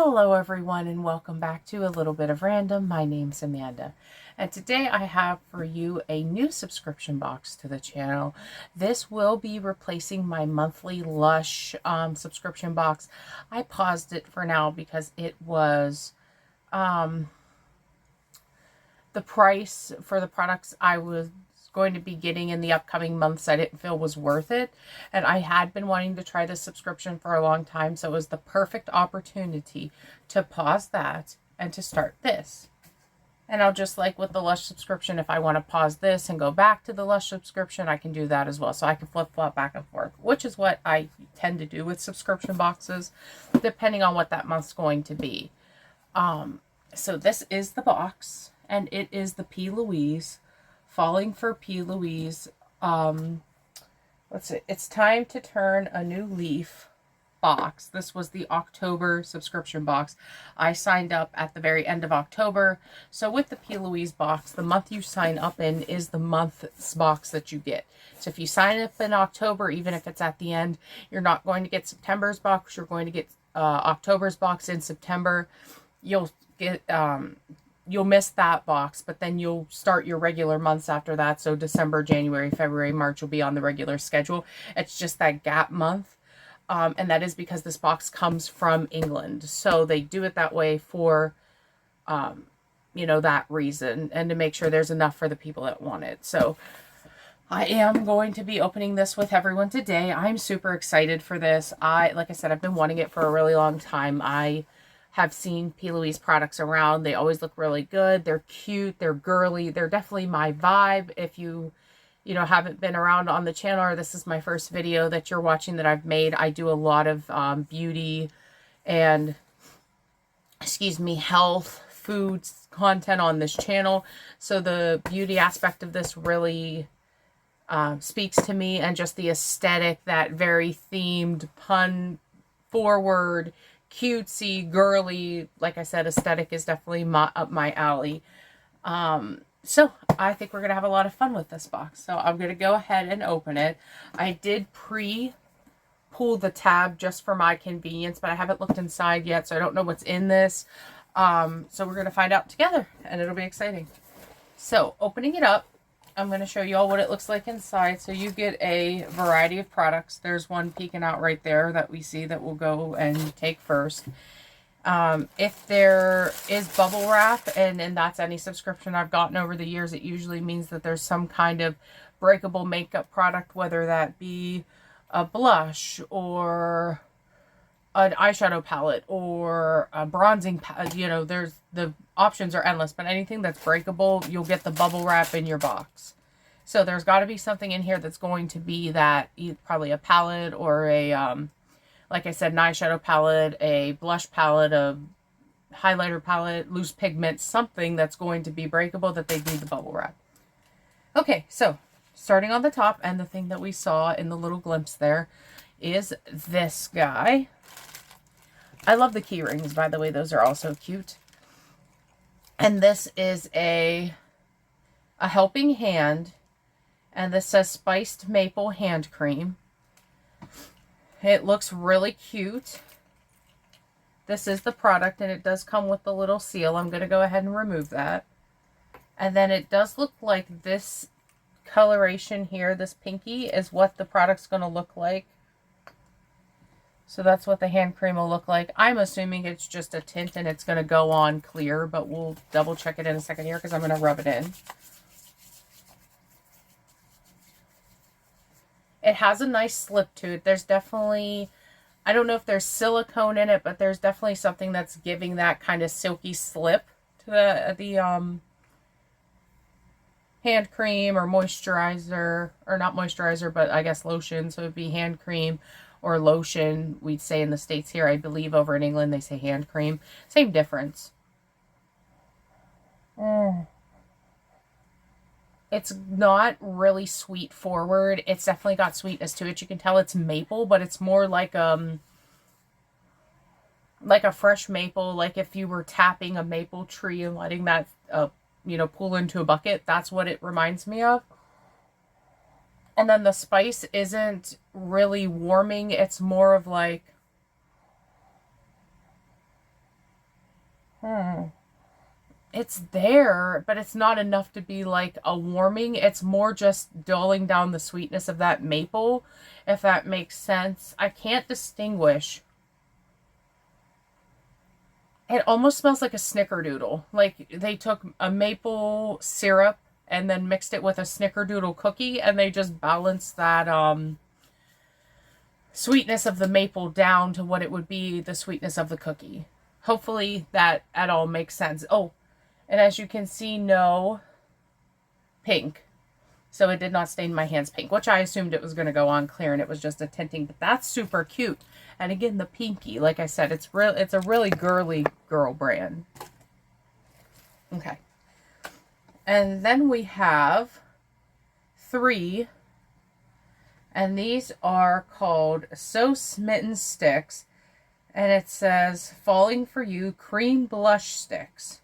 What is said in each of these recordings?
Hello everyone and welcome back to A Little Bit of Random. My name's Amanda and today I have for you a new subscription box to the channel. This will be replacing my monthly Lush subscription box. I paused it for now because it was the price for the products I was going to be getting in the upcoming months I didn't feel was worth it, and I had been wanting to try this subscription for a long time, so it was the perfect opportunity to pause that and to start this. And I'll just like with the Lush subscription, if I want to pause this and go back to the Lush subscription, I can do that as well. So I can flip-flop back and forth, which is what I tend to do with subscription boxes, depending on what that month's going to be. So this is the box, and it is the P.Louise Falling for P.Louise. Let's see. It's time to turn a new leaf box. This was the October subscription box. I signed up at the very end of October. So with the P.Louise box, the month you sign up in is the month's box that you get. So if you sign up in October, even if it's at the end, you're not going to get September's box. You're going to get October's box in September. You'll get you'll miss that box, but then you'll start your regular months after that. So December, January, February, March will be on the regular schedule. It's just that gap month. And that is because this box comes from England. So they do it that way for, that reason, and to make sure there's enough for the people that want it. So I am going to be opening this with everyone today. I'm super excited for this. Like I said, I've been wanting it for a really long time. I have seen P.Louise products around. They always look really good. They're cute. They're girly. They're definitely my vibe. If you haven't been around on the channel, or this is my first video that you're watching that I've made, I do a lot of beauty and, health, foods content on this channel. So the beauty aspect of this really speaks to me, and just the aesthetic, that very themed, pun forward, cutesy, girly, like I said, aesthetic is definitely up my alley. So I think we're going to have a lot of fun with this box. So I'm going to go ahead and open it. I did pull the tab just for my convenience, but I haven't looked inside yet, so I don't know what's in this. So we're going to find out together, and it'll be exciting. So opening it up, I'm going to show you all what it looks like inside. So you get a variety of products. There's one peeking out right there that we see that we'll go and take first. If there is bubble wrap, and that's any subscription I've gotten over the years, it usually means that there's some kind of breakable makeup product, whether that be a blush or an eyeshadow palette or a bronzing palette. There's the options are endless, but anything that's breakable, you'll get the bubble wrap in your box. So there's got to be something in here that's going to be that, probably a palette or a, like I said, an eyeshadow palette, a blush palette, a highlighter palette, loose pigment, something that's going to be breakable that they need the bubble wrap. Okay, so starting on the top, and the thing that we saw in the little glimpse there is this guy. I love the key rings, by the way. Those are also cute. And this is a helping hand, and this says Spiced Maple Hand Cream. It looks really cute. This is the product, and it does come with the little seal. I'm going to go ahead and remove that. And then it does look like this coloration here, this pinky, is what the product's going to look like. So that's what the hand cream will look like. I'm assuming it's just a tint and it's going to go on clear, but we'll double check it in a second here because I'm going to rub it in. It has a nice slip to it. There's definitely, I don't know if there's silicone in it, but there's definitely something that's giving that kind of silky slip to the hand cream or moisturizer, or not moisturizer, but I guess lotion. So it'd be hand cream or lotion, we'd say in the States. Here, I believe over in England, they say hand cream. Same difference. It's not really sweet forward. It's definitely got sweetness to it. You can tell it's maple, but it's more like a fresh maple, like if you were tapping a maple tree and letting that, pull into a bucket. That's what it reminds me of. And then the spice isn't really warming. It's more of like, It's there, but it's not enough to be like a warming. It's more just dulling down the sweetness of that maple, if that makes sense. I can't distinguish. It almost smells like a snickerdoodle. Like they took a maple syrup and then mixed it with a snickerdoodle cookie, and they just balanced that sweetness of the maple down to what it would be the sweetness of the cookie. Hopefully that at all makes sense. Oh, and as you can see, no pink. So it did not stain my hands pink, which I assumed it was going to go on clear, and it was just a tinting. But that's super cute. And again, the pinky, like I said, it's a really girly girl brand. Okay. And then we have 3. And these are called So Smitten Sticks. And it says, Falling for You Cream Blush Sticks.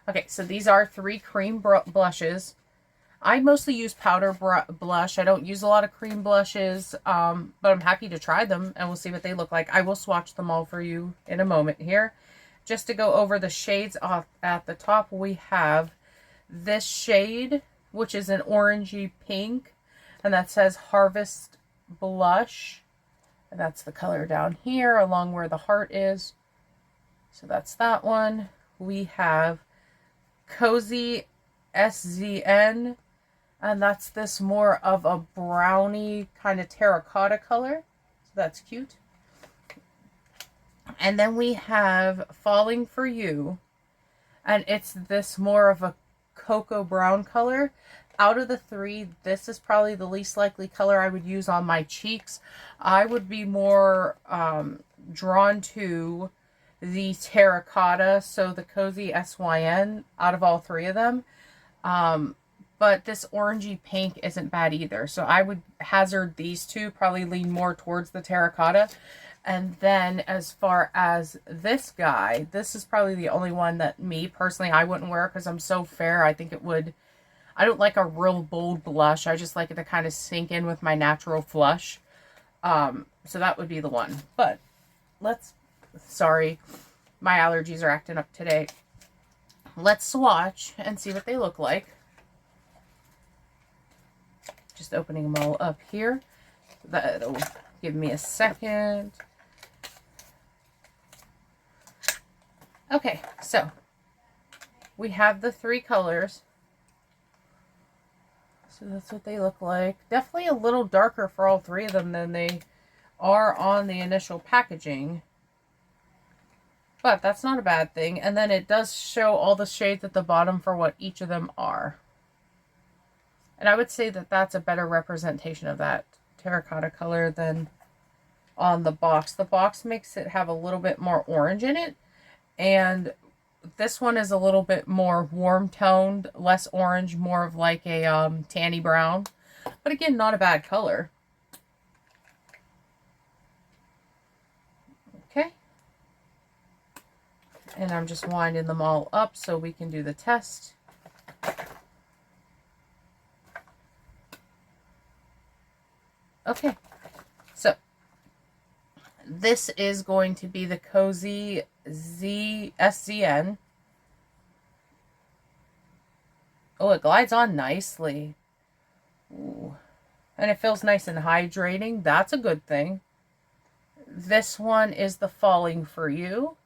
Okay, so these are 3 cream blushes. I mostly use powder blush. I don't use a lot of cream blushes, but I'm happy to try them, and we'll see what they look like. I will swatch them all for you in a moment here. Just to go over the shades off at the top, we have this shade, which is an orangey pink, and that says Harvest Blush. And that's the color down here along where the heart is. So that's that one. We have Cozy SZN. And that's this more of a brownie kind of terracotta color. So that's cute. And then we have Falling for You. And it's this more of a cocoa brown color. Out of the 3, this is probably the least likely color I would use on my cheeks. I would be more drawn to the terracotta, so the Cozy SYN out of all 3 of them. But this orangey pink isn't bad either. So I would hazard these 2, probably lean more towards the terracotta. And then as far as this guy, this is probably the only one that me personally, I wouldn't wear because I'm so fair. I think it would, I don't like a real bold blush. I just like it to kind of sink in with my natural flush. So that would be the one. But sorry, my allergies are acting up today. Let's swatch and see what they look like. Just opening them all up here. That'll give me a second. Okay, so we have the 3 colors. So that's what they look like. Definitely a little darker for all 3 of them than they are on the initial packaging. But that's not a bad thing. And then it does show all the shades at the bottom for what each of them are. And I would say that that's a better representation of that terracotta color than on the box. The box makes it have a little bit more orange in it. And this one is a little bit more warm toned, less orange, more of like a tanny brown. But again, not a bad color. Okay. And I'm just winding them all up so we can do the test. Okay, so this is going to be the Cozy SZN. Oh, it glides on nicely. Ooh. And it feels nice and hydrating. That's a good thing. This one is the Falling for You.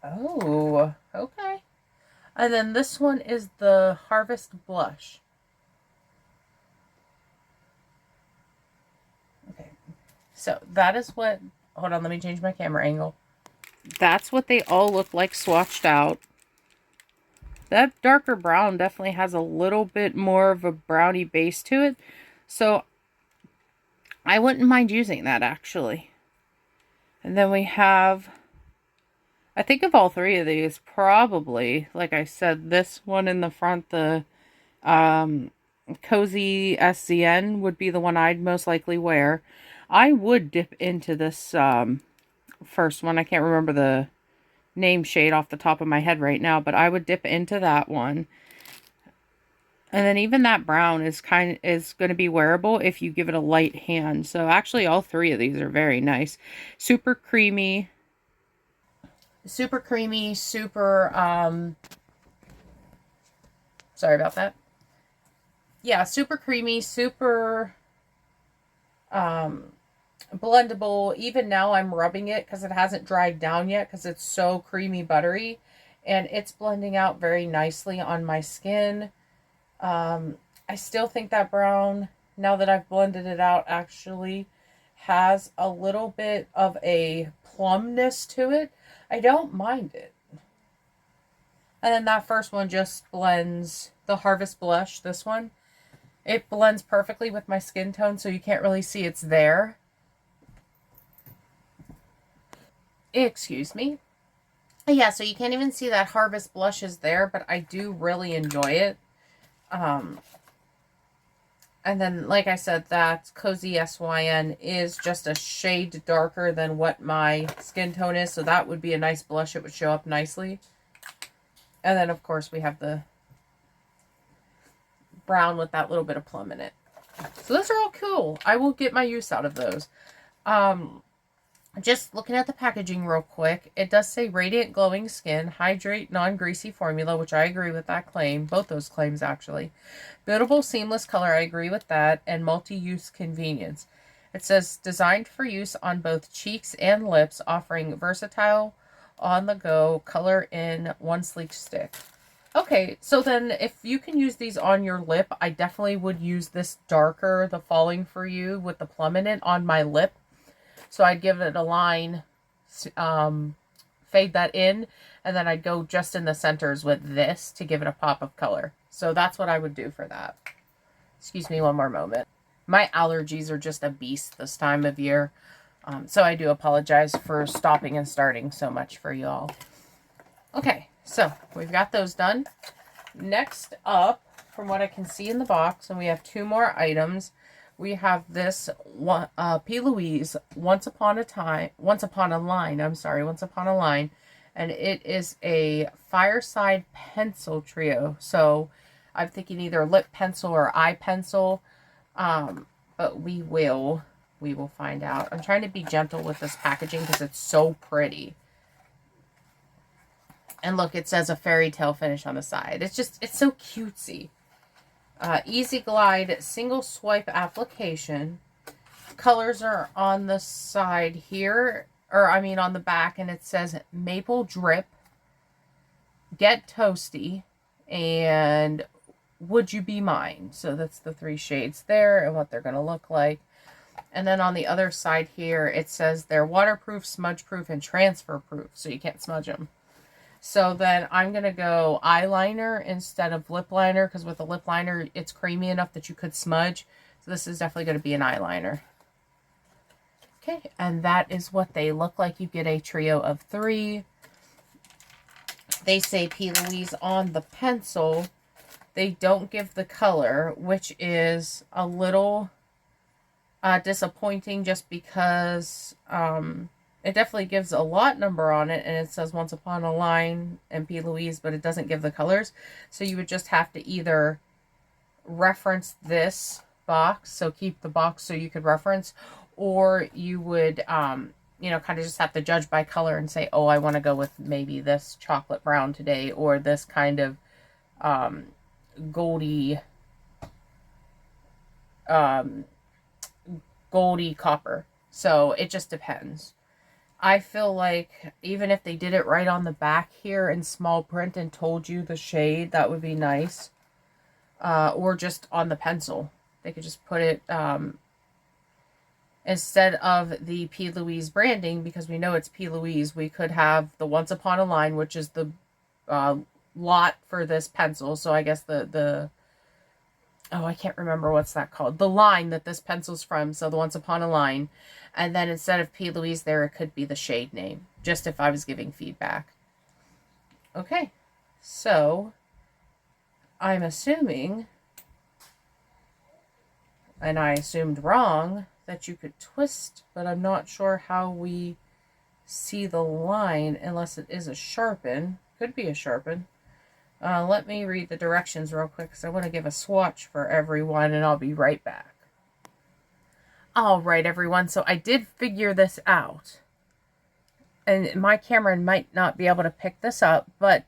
Oh, okay. And then this one is the Harvest Blush. So that is what, hold on, let me change my camera angle. That's what they all look like swatched out. That darker brown definitely has a little bit more of a brownie base to it. So I wouldn't mind using that actually. And then we have, I think of all 3 of these, probably, like I said, this one in the front, the Cozy SZN would be the one I'd most likely wear. I would dip into this first one. I can't remember the name shade off the top of my head right now, but I would dip into that one. And then even that brown is going to be wearable if you give it a light hand. So actually all 3 of these are very nice. Super creamy. super creamy, super, sorry about that. Yeah, super creamy, super, blendable. Even now I'm rubbing it because it hasn't dried down yet because it's so creamy buttery, and it's blending out very nicely on my skin. I still think that brown, now that I've blended it out, actually has a little bit of a plumness to it. I don't mind it. And then that first one just blends, the Harvest Blush, this one. It blends perfectly with my skin tone, so you can't really see it's there. Excuse me. Yeah, so you can't even see that Harvest Blush is there, but I do really enjoy it. And then, like I said, that Cozy SYN is just a shade darker than what my skin tone is, so that would be a nice blush. It would show up nicely. And then, of course, we have the brown with that little bit of plum in it. So those are all cool. I will get my use out of those. Just looking at the packaging real quick, it does say Radiant Glowing Skin, Hydrate Non-Greasy Formula, which I agree with that claim. Both those claims, actually. Buildable Seamless Color, I agree with that. And Multi-Use Convenience. It says designed for use on both cheeks and lips, offering versatile, on-the-go color in one sleek stick. Okay, so then if you can use these on your lip, I definitely would use this darker, the Falling For You with the plum in it on my lip. So I'd give it a line, fade that in, and then I'd go just in the centers with this to give it a pop of color. So that's what I would do for that. Excuse me one more moment. My allergies are just a beast this time of year. So I do apologize for stopping and starting so much for y'all. Okay, so we've got those done. Next up, from what I can see in the box, and we have 2 more items. We have this one, P.Louise, Once Upon a Line, and it is a Fireside Pencil Trio. So I'm thinking either lip pencil or eye pencil, but we will find out. I'm trying to be gentle with this packaging because it's so pretty. And look, it says a fairy tale finish on the side. It's so cutesy. Easy Glide single swipe application. Colors are on the side here, or I mean on the back, and it says Maple Drip, Get Toasty, and Would You Be Mine. So that's the 3 shades there and what they're going to look like. And then on the other side here, it says they're waterproof, smudge proof, and transfer proof, so you can't smudge them. So then I'm going to go eyeliner instead of lip liner, because with a lip liner, it's creamy enough that you could smudge. So this is definitely going to be an eyeliner. Okay, and that is what they look like. You get a trio of 3. They say P.Louise on the pencil. They don't give the color, which is a little disappointing just because... it definitely gives a lot number on it, and it says Once Upon a Line and P.Louise, but it doesn't give the colors. So you would just have to either reference this box, so keep the box so you could reference, or you would, you know, kind of just have to judge by color and say, oh, I want to go with maybe this chocolate brown today, or this kind of goldy copper. So it just depends. I feel like even if they did it right on the back here in small print and told you the shade, that would be nice. Or just on the pencil. They could just put it, instead of the P.Louise branding, because we know it's P.Louise, we could have the Once Upon a Line, which is the lot for this pencil. So I guess oh, I can't remember what's that called. The line that this pencil's from, so the Once Upon a Line. And then instead of P.Louise there, it could be the shade name, just if I was giving feedback. Okay, so I'm assuming, and I assumed wrong, that you could twist, but I'm not sure how we see the line unless it is a sharpen. Could be a sharpen. Let me read the directions real quick because I want to give a swatch for everyone, and I'll be right back. All right, everyone. So I did figure this out. and my camera might not be able to pick this up, but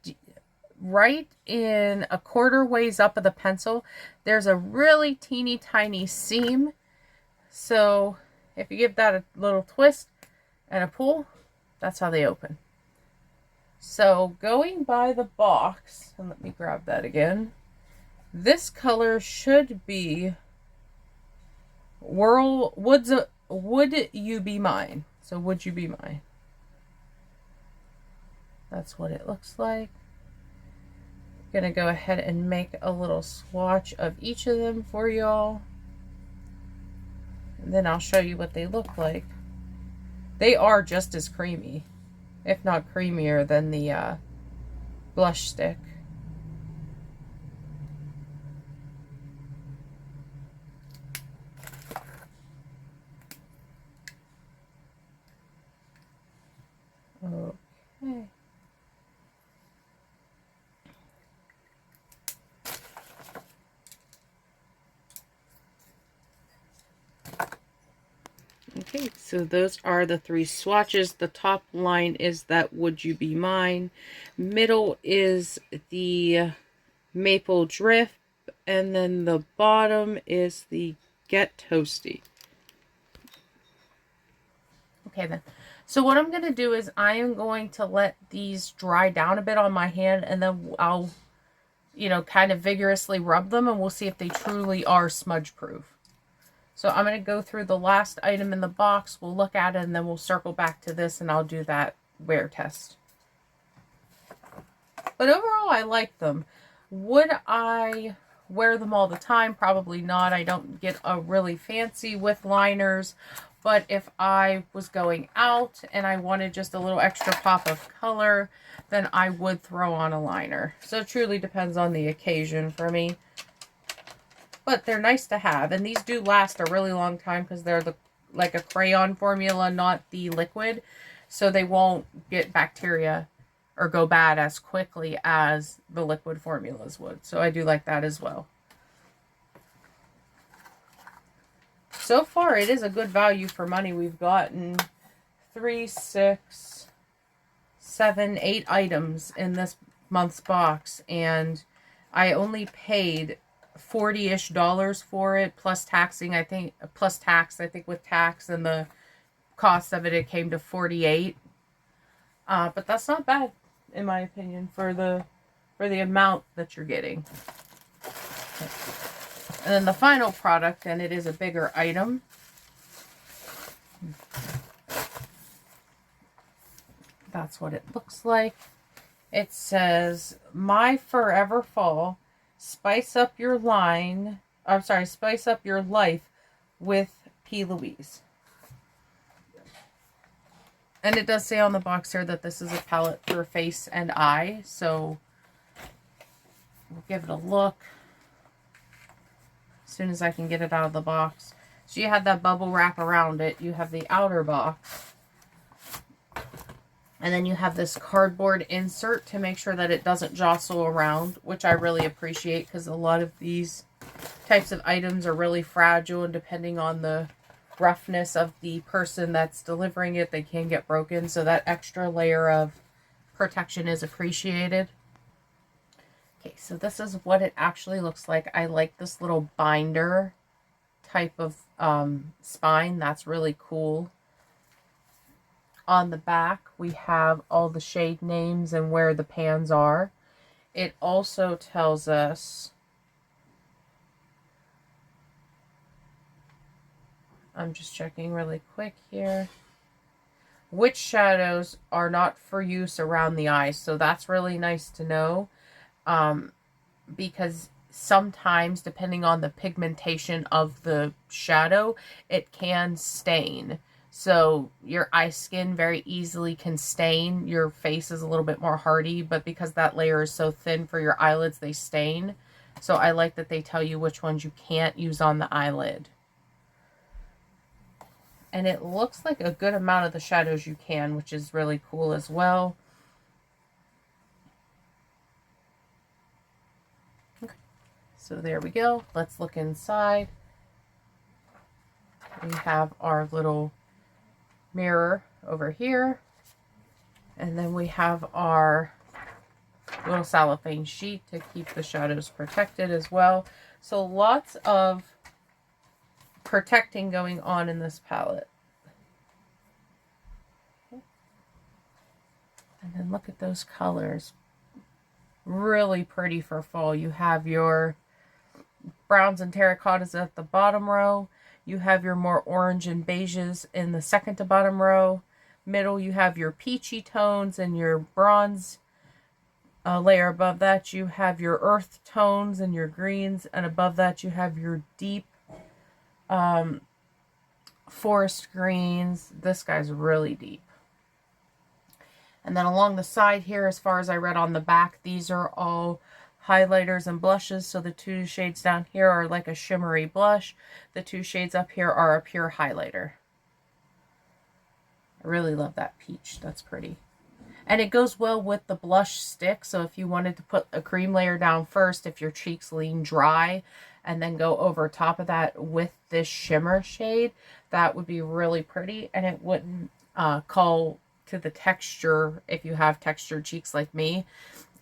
right in a quarter ways up of the pencil, there's a really teeny tiny seam. So if you give that a little twist and a pull, that's how they open. So going by the box, and let me grab that again. This color should be Would You Be Mine? So Would You Be Mine? That's what it looks like. I'm gonna go ahead and make a little swatch of each of them for y'all. And then I'll show you what they look like. They are just as creamy, if not creamier than the blush stick. Okay. Okay, so those are the three swatches. The top line is that Would You Be Mine. Middle is the Maple Drift. And then the bottom is the Get Toasty. Okay then. So what I'm going to do is I am going to let these dry down a bit on my hand, and then I'll, kind of vigorously rub them, and we'll see if they truly are smudge proof. So I'm going to go through the last item in the box. We'll look at it, and then we'll circle back to this, and I'll do that wear test. But overall, I like them. Would I wear them all the time? Probably not. I don't get a really fancy with liners. But if I was going out and I wanted just a little extra pop of color, then I would throw on a liner. So it truly depends on the occasion for me. But they're nice to have. And these do last a really long time because they're like a crayon formula, not the liquid. So they won't get bacteria or go bad as quickly as the liquid formulas would. So I do like that as well. So far, it is a good value for money. We've gotten 3, 6, 7, 8 items in this month's box, and I only paid $40-ish for it, plus taxing, I think, with tax and the cost of it, it came to $48. But that's not bad, in my opinion, for the amount that you're getting. Okay. And then the final product, and it is a bigger item. That's what it looks like. It says, My Forever Fall, spice up your life with P.Louise. And it does say on the box here that this is a palette for face and eye, so we'll give it a look as soon as I can get it out of the box. So you have that bubble wrap around it. You have the outer box. And then you have this cardboard insert to make sure that it doesn't jostle around, which I really appreciate because a lot of these types of items are really fragile, and depending on the roughness of the person that's delivering it, they can get broken. So that extra layer of protection is appreciated. Okay, so this is what it actually looks like. I like this little binder type of spine. That's really cool. On the back, we have all the shade names and where the pans are. It also tells us, I'm just checking really quick here, which shadows are not for use around the eyes. So that's really nice to know, because sometimes, depending on the pigmentation of the shadow, it can stain. So your eye skin very easily can stain. Your face is a little bit more hardy, but because that layer is so thin for your eyelids, they stain. So I like that they tell you which ones you can't use on the eyelid. And it looks like a good amount of the shadows you can, which is really cool as well. Okay. So there we go. Let's look inside. We have our little mirror over here. And then we have our little cellophane sheet to keep the shadows protected as well. So lots of protecting going on in this palette. And then look at those colors. Really pretty for fall. You have your browns and terracottas at the bottom row. You have your more orange and beiges in the second to bottom row. Middle, you have your peachy tones and your bronze. Layer above that, you have your earth tones and your greens. And above that, you have your deep forest greens. This guy's really deep. And then along the side here, as far as I read on the back, these are all highlighters and blushes. So the two shades down here are like a shimmery blush. The two shades up here are a pure highlighter. I really love that peach. That's pretty. And it goes well with the blush stick. So if you wanted to put a cream layer down first, if your cheeks lean dry, and then go over top of that with this shimmer shade, that would be really pretty. And it wouldn't call to the texture. If you have textured cheeks like me,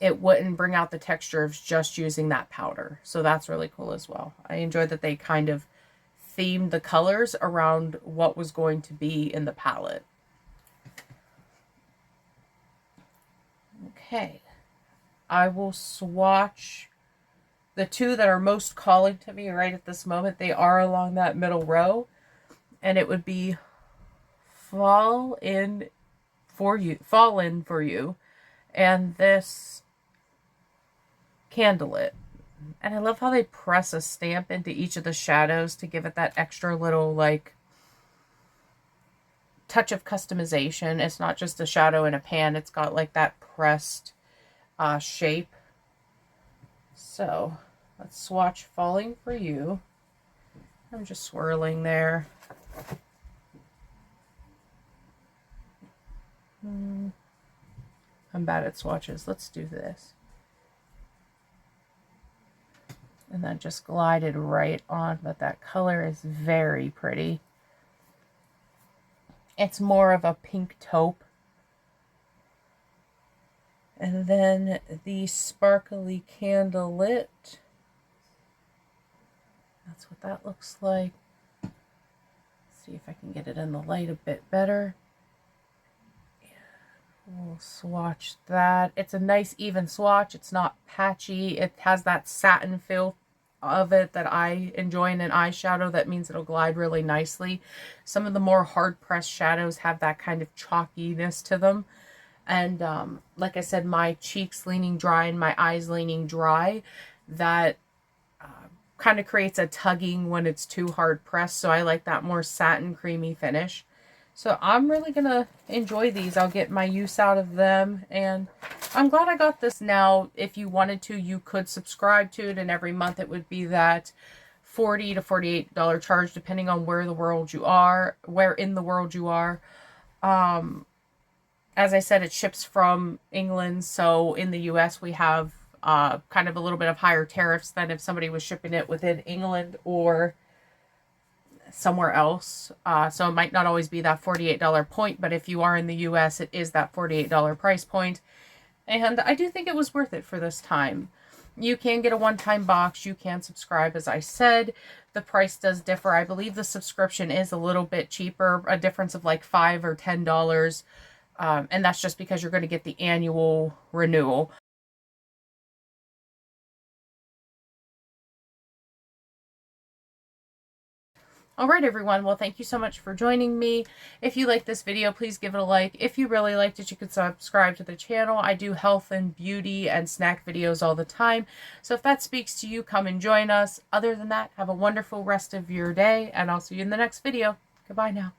it wouldn't bring out the texture of just using that powder. So that's really cool as well. I enjoyed that they kind of themed the colors around what was going to be in the palette. Okay, I will swatch the two that are most calling to me right at this moment. They are along that middle row, and it would be Fall In For You, and this Candlelit. And I love how they press a stamp into each of the shadows to give it that extra little like touch of customization. It's not just a shadow in a pan, it's got like that pressed shape. So let's swatch Falling For You. I'm just swirling there. I'm bad at swatches. Let's do this. And then just glided right on, but that color is very pretty. It's more of a pink taupe. And then the Sparkly Candlelit. That's what that looks like. Let's see if I can get it in the light a bit better. We'll swatch that. It's a nice even swatch. It's not patchy. It has that satin feel of it that I enjoy in an eyeshadow. That means it'll glide really nicely. Some of the more hard pressed shadows have that kind of chalkiness to them. And like I said, my cheeks leaning dry and my eyes leaning dry, that kind of creates a tugging when it's too hard pressed. So I like that more satin creamy finish. So I'm really going to enjoy these. I'll get my use out of them. And I'm glad I got this now. If you wanted to, you could subscribe to it. And every month it would be that $40 to $48 charge, depending on where in the world you are. As I said, it ships from England. So in the US, we have kind of a little bit of higher tariffs than if somebody was shipping it within England or somewhere else. So it might not always be that $48 point, but if you are in the US, it is that $48 price point. And I do think it was worth it for this time. You can get a one-time box. You can subscribe, as I said. The price does differ. I believe the subscription is a little bit cheaper, a difference of like $5 or $10. And that's just because you're going to get the annual renewal. Alright everyone, well thank you so much for joining me. If you liked this video, please give it a like. If you really liked it, you could subscribe to the channel. I do health and beauty and snack videos all the time. So if that speaks to you, come and join us. Other than that, have a wonderful rest of your day, and I'll see you in the next video. Goodbye now.